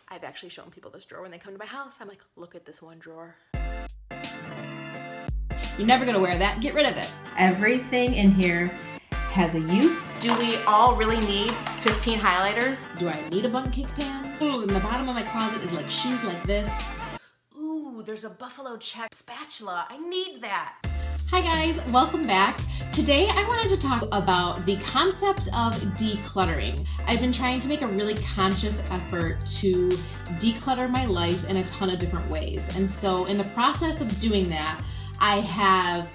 I've actually shown people this drawer when they come to my house. I'm like, look at this one drawer. You're never gonna wear that. Get rid of it. Everything in here has a use. Do we all really need 15 highlighters? Do I need a bun cake pan? Ooh, in the bottom of my closet is like shoes like this. Ooh, there's a buffalo check spatula. I need that. Hi guys, welcome back. Today I wanted to talk about the concept of decluttering. I've been trying to make a really conscious effort to declutter my life in a ton of different ways. And so in the process of doing that, I have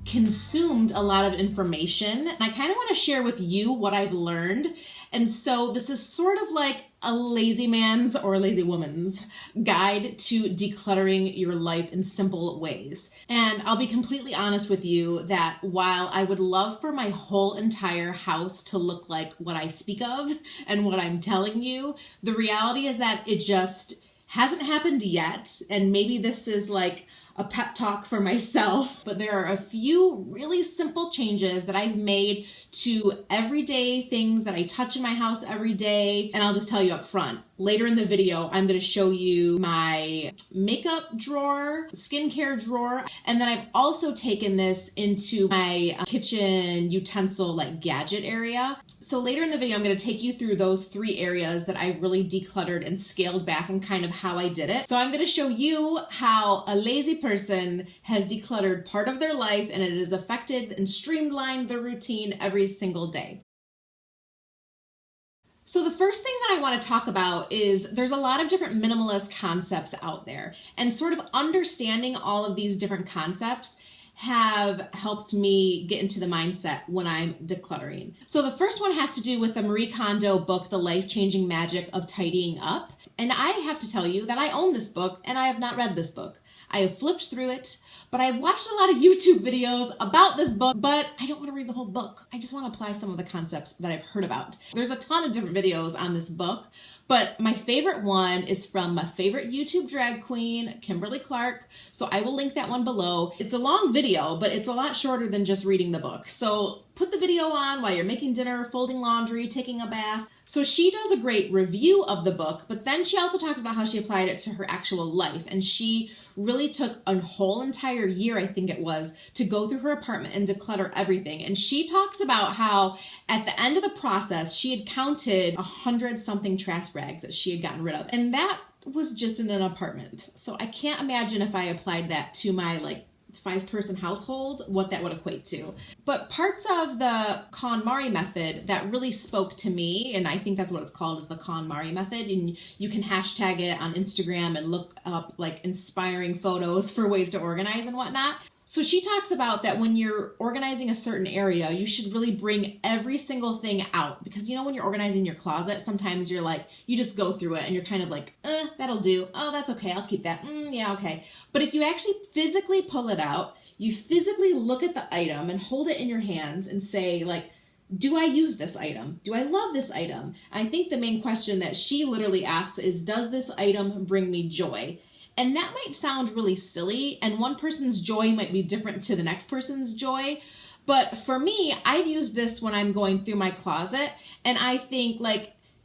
consumed a lot of information, and I kind of want to share with you what I've learned. And so this is sort of like a lazy man's or a lazy woman's guide to decluttering your life in simple ways. And I'll be completely honest with you that while I would love for my whole entire house to look like what I speak of and what I'm telling you, the reality is that it just hasn't happened yet. And maybe this is like a pep talk for myself, but there are a few really simple changes that I've made to everyday things that I touch in my house every day. And I'll just tell you up front, later in the video, I'm going to show you my makeup drawer, skincare drawer, and then I've also taken this into my kitchen utensil like gadget area. So later in the video, I'm going to take you through those three areas that I really decluttered and scaled back and kind of how I did it. So I'm going to show you how a lazy person has decluttered part of their life and it has affected and streamlined their routine every single day. So the first thing that I want to talk about is there's a lot of different minimalist concepts out there, and sort of understanding all of these different concepts have helped me get into the mindset when I'm decluttering. So the first one has to do with the Marie Kondo book, The Life-Changing Magic of Tidying Up. And I have to tell you that I own this book and I have not read this book. I have flipped through it, but I've watched a lot of YouTube videos about this book, but I don't want to read the whole book. I just want to apply some of the concepts that I've heard about. There's a ton of different videos on this book, but my favorite one is from my favorite YouTube drag queen, Kimberly. So I will link that one below. It's a long video, but it's a lot shorter than just reading the book. So put the video on while you're making dinner, folding laundry, taking a bath. So she does a great review of the book, but then she also talks about how she applied it to her actual life. And she really took a whole entire year, I think it was, to go through her apartment and declutter everything. And she talks about how at the end of the process, she had counted 100-something trash bags that she had gotten rid of. And that was just in an apartment. So I can't imagine if I applied that to my 5-person household, what that would equate to. But parts of the KonMari Method that really spoke to me, and I think that's what it's called, is the KonMari Method, and you can hashtag it on Instagram and look up inspiring photos for ways to organize and whatnot. So she talks about that when you're organizing a certain area, you should really bring every single thing out, because when you're organizing your closet, sometimes you're you just go through it and you're kind of that'll do. Oh, that's okay. I'll keep that. Yeah, okay. But if you actually physically pull it out, you physically look at the item and hold it in your hands and say do I use this item? Do I love this item? And I think the main question that she literally asks is, does this item bring me joy? And that might sound really silly, and one person's joy might be different to the next person's joy. But for me, I've used this when I'm going through my closet, and I think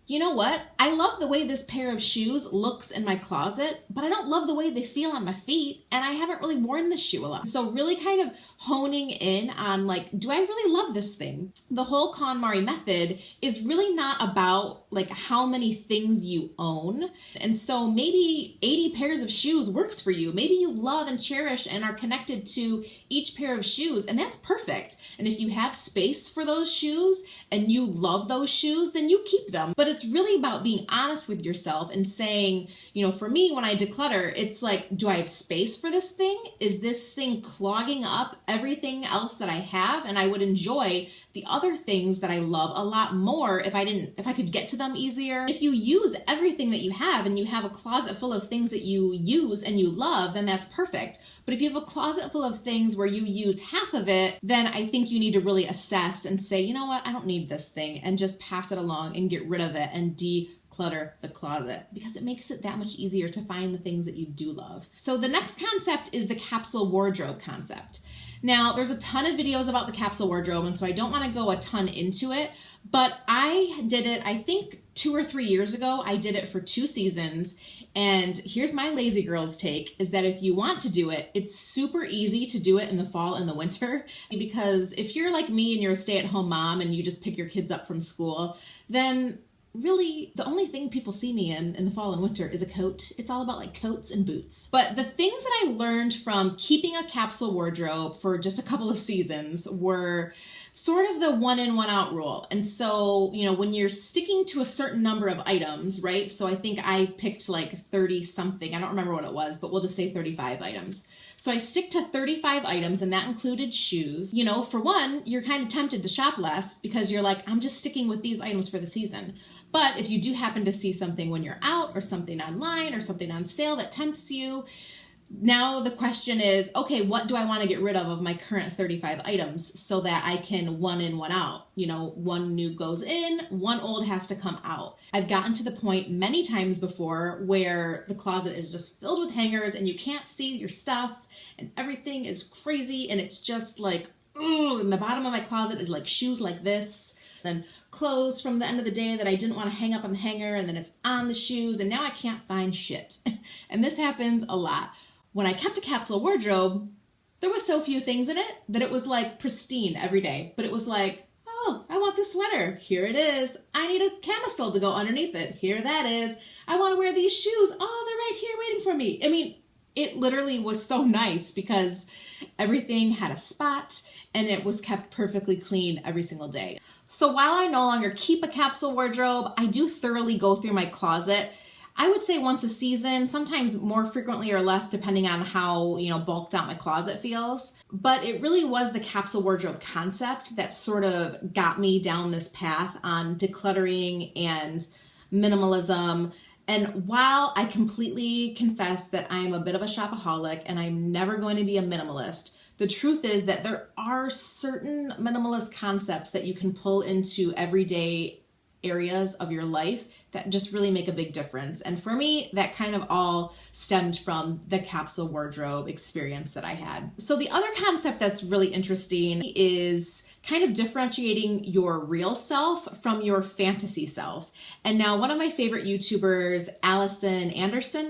you know what? I love the way this pair of shoes looks in my closet, but I don't love the way they feel on my feet, and I haven't really worn this shoe a lot. So really kind of honing in on do I really love this thing? The whole KonMari Method is really not about how many things you own. And so maybe 80 pairs of shoes works for you. Maybe you love and cherish and are connected to each pair of shoes, and that's perfect. And if you have space for those shoes and you love those shoes, then you keep them. But it's really about being honest with yourself and saying, for me, when I declutter, it's do I have space for this thing? Is this thing clogging up everything else that I have? And I would enjoy the other things that I love a lot more if I could get to them easier. If you use everything that you have and you have a closet full of things that you use and you love, then that's perfect. But if you have a closet full of things where you use half of it, then I think you need to really assess and say, you know what, I don't need this thing, and just pass it along and get rid of it and declutter the closet, because it makes it that much easier to find the things that you do love. So the next concept is the capsule wardrobe concept. Now, there's a ton of videos about the capsule wardrobe, and so I don't want to go a ton into it, but I did it, I think 2 or 3 years ago. I did it for 2 seasons, and here's my lazy girl's take, is that if you want to do it, it's super easy to do it in the fall and the winter, because if you're like me and you're a stay-at-home mom and you just pick your kids up from school, then really the only thing people see me in the fall and winter is a coat. It's all about like coats and boots. But the things that I learned from keeping a capsule wardrobe for just a couple of seasons were sort of the one in, one out rule. And so, you know, when you're sticking to a certain number of items, right? So I think I picked like 30 something. I don't remember what it was, but we'll just say 35 items. So I stick to 35 items, and that included shoes. You know, for one, you're kind of tempted to shop less because you're like, I'm just sticking with these items for the season. But if you do happen to see something when you're out or something online or something on sale that tempts you, now the question is, okay, what do I want to get rid of my current 35 items so that I can one in, one out? You know, one new goes in, one old has to come out. I've gotten to the point many times before where the closet is just filled with hangers and you can't see your stuff and everything is crazy and it's just like, ooh, and the bottom of my closet is like shoes like this. Then clothes from the end of the day that I didn't want to hang up on the hanger, and then it's on the shoes, and now I can't find shit. And this happens a lot. When I kept a capsule wardrobe, there was so few things in it that it was like pristine every day. But it was like, oh, I want this sweater. Here it is. I need a camisole to go underneath it. Here that is. I want to wear these shoes. Oh, they're right here waiting for me. I mean, it literally was so nice because everything had a spot and it was kept perfectly clean every single day. So while I no longer keep a capsule wardrobe, I do thoroughly go through my closet. I would say once a season, sometimes more frequently or less depending on how, you know, bulked out my closet feels. But it really was the capsule wardrobe concept that sort of got me down this path on decluttering and minimalism. And while I completely confess that I am a bit of a shopaholic and I'm never going to be a minimalist, the truth is that there are certain minimalist concepts that you can pull into everyday areas of your life that just really make a big difference. And for me, that kind of all stemmed from the capsule wardrobe experience that I had. So the other concept that's really interesting is kind of differentiating your real self from your fantasy self. And now one of my favorite YouTubers, Allison,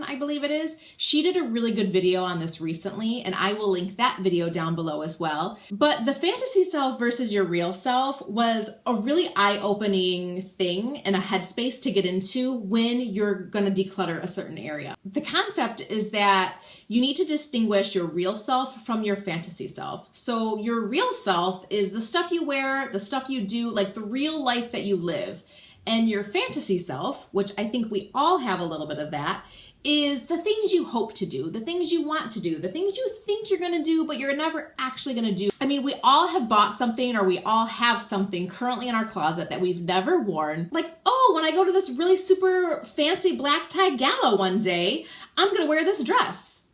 I believe it is, she did a really good video on this recently, and I will link that video down below as well. But the fantasy self versus your real self was a really eye-opening thing and a headspace to get into when you're going to declutter a certain area. The concept is that you need to distinguish your real self from your fantasy self. So your real self is the stuff you wear, the stuff you do, like the real life that you live. And your fantasy self, which I think we all have a little bit of that, is the things you hope to do, the things you want to do, the things you think you're going to do, but you're never actually going to do. I mean, we all have bought something or we all have something currently in our closet that we've never worn. Like, oh, when I go to this really super fancy black tie gala one day, I'm going to wear this dress.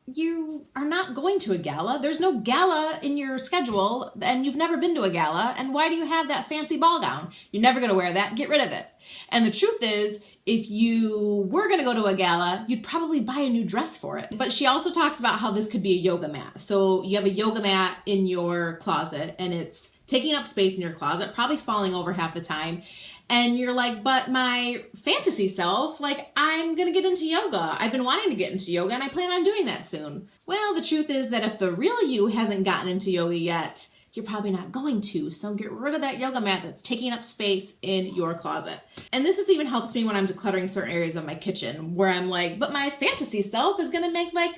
You are not going to a gala. There's no gala in your schedule and you've never been to a gala. And why do you have that fancy ball gown? You're never going to wear that. Get rid of it. And the truth is, if you were going to go to a gala, you'd probably buy a new dress for it. But she also talks about how this could be a yoga mat. So you have a yoga mat in your closet and it's taking up space in your closet, probably falling over half the time. And you're like, but my fantasy self, like, I'm going to get into yoga. I've been wanting to get into yoga and I plan on doing that soon. Well, the truth is that if the real you hasn't gotten into yoga yet, you're probably not going to. So get rid of that yoga mat that's taking up space in your closet. And this has even helped me when I'm decluttering certain areas of my kitchen where I'm like, but my fantasy self is going to make like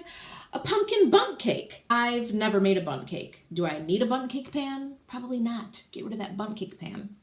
a pumpkin bundt cake. I've never made a bundt cake. Do I need a bundt cake pan? Probably not. Get rid of that bundt cake pan.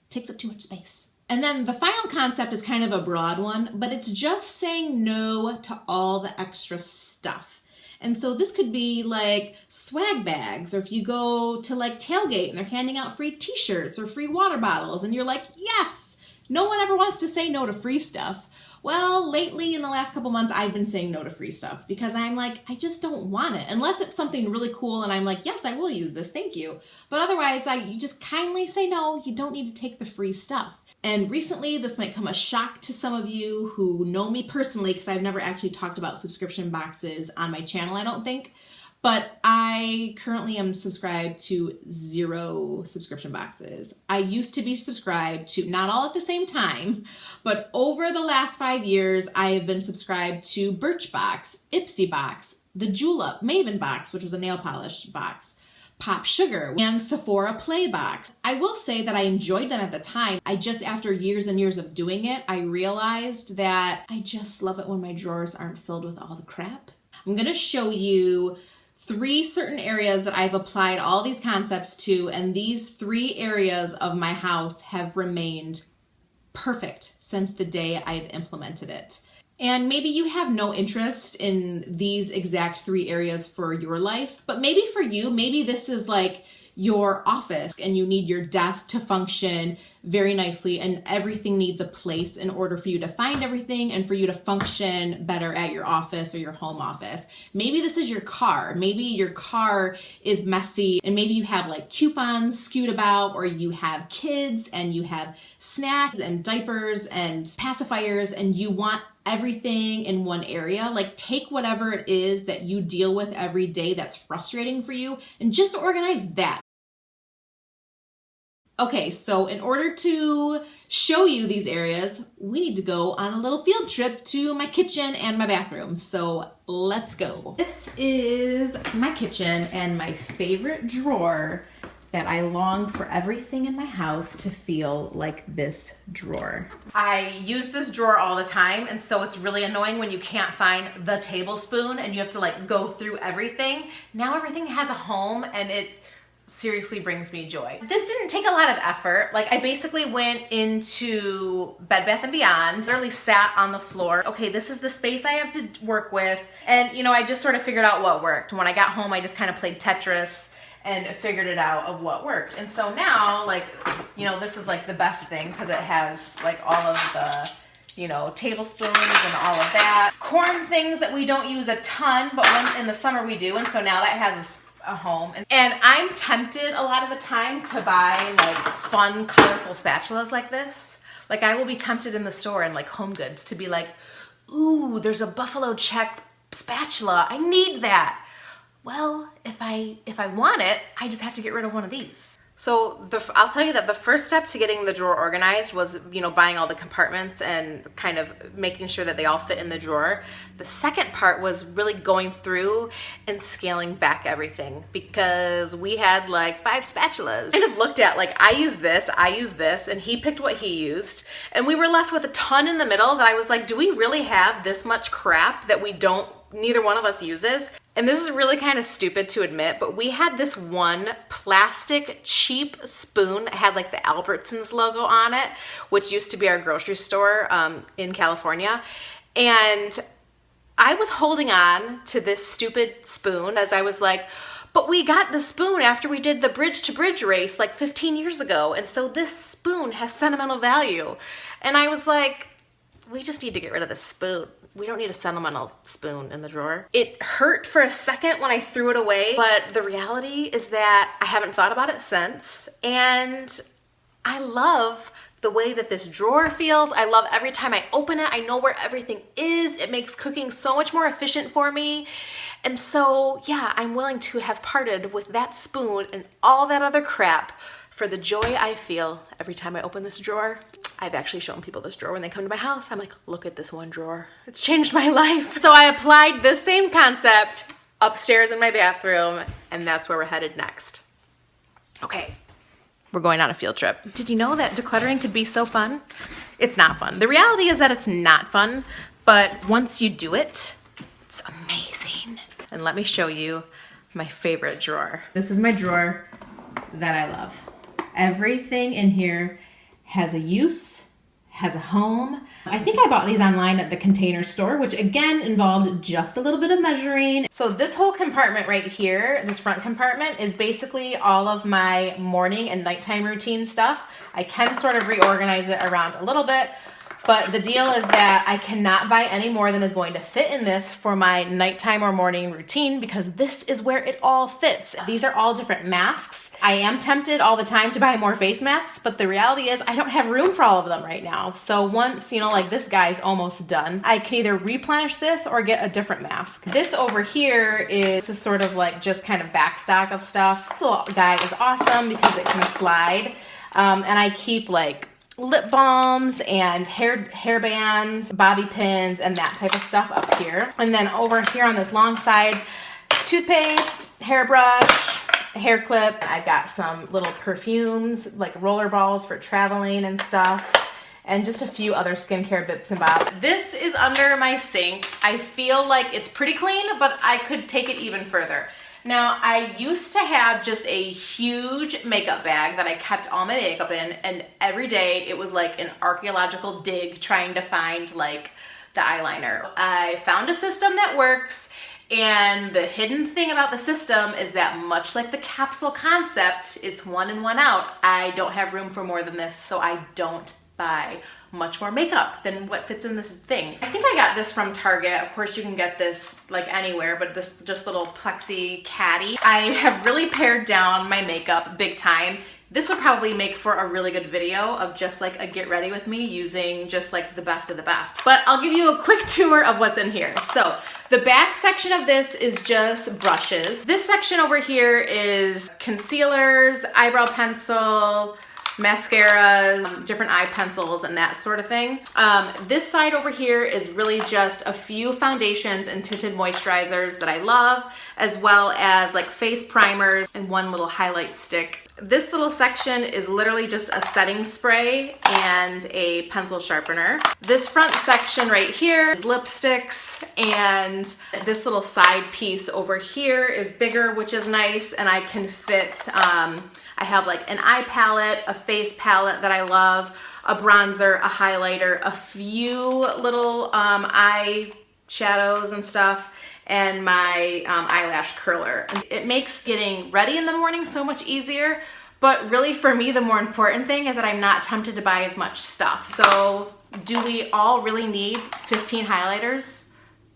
Takes up too much space. And then the final concept is kind of a broad one, but it's just saying no to all the extra stuff. And so this could be like swag bags, or if you go to like tailgate and they're handing out free t-shirts or free water bottles and you're like, yes, no one ever wants to say no to free stuff. Well, lately in the last couple months, I've been saying no to free stuff because I'm like, I just don't want it. Unless it's something really cool and I'm like, yes, I will use this. Thank you. But otherwise, you just kindly say no. You don't need to take the free stuff. And recently, this might come a shock to some of you who know me personally because I've never actually talked about subscription boxes on my channel, I don't think. but I currently am subscribed to 0 subscription boxes. I used to be subscribed to, not all at the same time, but over the last 5 years, I have been subscribed to Birchbox, Ipsy Box, the Julep Maven Box, which was a nail polish box, Pop Sugar, and Sephora Play Box. I will say that I enjoyed them at the time. I just, after years and years of doing it, I realized that I just love it when my drawers aren't filled with all the crap. I'm gonna show you 3 certain areas that I've applied all these concepts to, and these 3 areas of my house have remained perfect since the day I've implemented it. And maybe you have no interest in these exact 3 areas for your life, but maybe for you, maybe this is like your office and you need your desk to function very nicely and everything needs a place in order for you to find everything and for you to function better at your office or your home office. Maybe this is your car. Maybe your car is messy and maybe you have like coupons skewed about, or you have kids and you have snacks and diapers and pacifiers and you want everything in one area. Like, take whatever it is that you deal with every day that's frustrating for you and just organize that. Okay, so in order to show you these areas, we need to go on a little field trip to my kitchen and my bathroom. So let's go. This is my kitchen and my favorite drawer that I long for everything in my house to feel like this drawer. I use this drawer all the time, and so it's really annoying when you can't find the tablespoon and you have to like go through everything. Now everything has a home and it seriously brings me joy. This didn't take a lot of effort. Like, I basically went into Bed Bath & Beyond, literally sat on the floor. Okay, this is the space I have to work with. And you know, I just sort of figured out what worked. When I got home, I just kind of played Tetris and figured it out of what worked. And so now, like, you know, this is like the best thing because it has like all of the, you know, tablespoons and all of that. Corn things that we don't use a ton, but when in the summer we do. And so now that has a home. And I'm tempted a lot of the time to buy like fun, colorful spatulas like this. Like, I will be tempted in the store and like Home Goods to be like, ooh, there's a buffalo check spatula. I need that. Well, if I want it, I just have to get rid of one of these. So I'll tell you that the first step to getting the drawer organized was, you know, buying all the compartments and kind of making sure that they all fit in the drawer. The second part was really going through and scaling back everything, because we had like 5 spatulas. I kind of looked at like, I use this, and he picked what he used. And we were left with a ton in the middle that I was like, do we really have this much crap that neither one of us uses? And this is really kind of stupid to admit, but we had this one plastic cheap spoon that had like the Albertsons logo on it, which used to be our grocery store in California. And I was holding on to this stupid spoon as I was like, but we got the spoon after we did the bridge to bridge race like 15 years ago. And so this spoon has sentimental value. And I was like, we just need to get rid of this spoon. We don't need a sentimental spoon in the drawer. It hurt for a second when I threw it away, but the reality is that I haven't thought about it since, and I love the way that this drawer feels. I love every time I open it, I know where everything is. It makes cooking so much more efficient for me. And so, yeah, I'm willing to have parted with that spoon and all that other crap for the joy I feel every time I open this drawer. I've actually shown people this drawer when they come to my house. I'm like, look at this one drawer. It's changed my life. So I applied this same concept upstairs in my bathroom, and that's where we're headed next. Okay, we're going on a field trip. Did you know that decluttering could be so fun? It's not fun. The reality is that it's not fun, but once you do it, it's amazing. And let me show you my favorite drawer. This is my drawer that I love. Everything in here has a use, has a home. I think I bought these online at the Container Store, which again involved just a little bit of measuring. So this whole compartment right here, this front compartment, is basically all of my morning and nighttime routine stuff. I can sort of reorganize it around a little bit, But the deal is that I cannot buy any more than is going to fit in this for my nighttime or morning routine, because this is where it all fits. These are all different masks. I am tempted all the time to buy more face masks, but the reality is I don't have room for all of them right now. So once, you know, like this guy's almost done, I can either replenish this or get a different mask. This over here is a sort of like just kind of backstock of stuff. This little guy is awesome because it can slide. And I keep like lip balms and hair bands, bobby pins, and that type of stuff up here. And then over here on this long side, toothpaste, hairbrush, hair clip. I've got some little perfumes, like roller balls for traveling and stuff, and just a few other skincare bits and bobs. This is under my sink. I feel like it's pretty clean, but I could take it even further. Now, I used to have just a huge makeup bag that I kept all my makeup in, and every day it was like an archaeological dig trying to find like the eyeliner. I found a system that works, and the hidden thing about the system is that much like the capsule concept, it's one in, one out. I don't have room for more than this, so I don't buy much more makeup than what fits in this thing. I think I got this from Target. Of course you can get this like anywhere, but this just little plexi caddy. I have really pared down my makeup big time. This would probably make for a really good video of just like a get ready with me using just like the best of the best. But I'll give you a quick tour of what's in here. So the back section of this is just brushes. This section over here is concealers, eyebrow pencil, mascaras, different eye pencils, and that sort of thing. This side over here is really just a few foundations and tinted moisturizers that I love, as well as like face primers and one little highlight stick. This little section is literally just a setting spray and a pencil sharpener. This front section right here is lipsticks, and this little side piece over here is bigger, which is nice, and I can fit, I have like an eye palette, a face palette that I love, a bronzer, a highlighter, a few little eye shadows and stuff, and my eyelash curler. It makes getting ready in the morning so much easier, but really for me the more important thing is that I'm not tempted to buy as much stuff. So do we all really need 15 highlighters?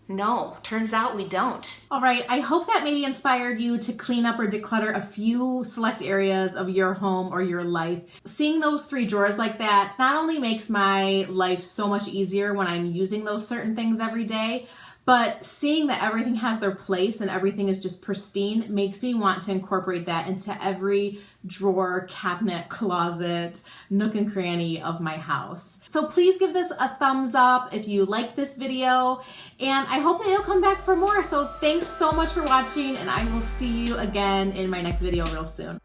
No, turns out we don't. All right, I hope that maybe inspired you to clean up or declutter a few select areas of your home or your life. Seeing those 3 drawers like that not only makes my life so much easier when I'm using those certain things every day, but seeing that everything has their place and everything is just pristine makes me want to incorporate that into every drawer, cabinet, closet, nook and cranny of my house. So please give this a thumbs up if you liked this video, and I hope that you'll come back for more. So thanks so much for watching, and I will see you again in my next video real soon.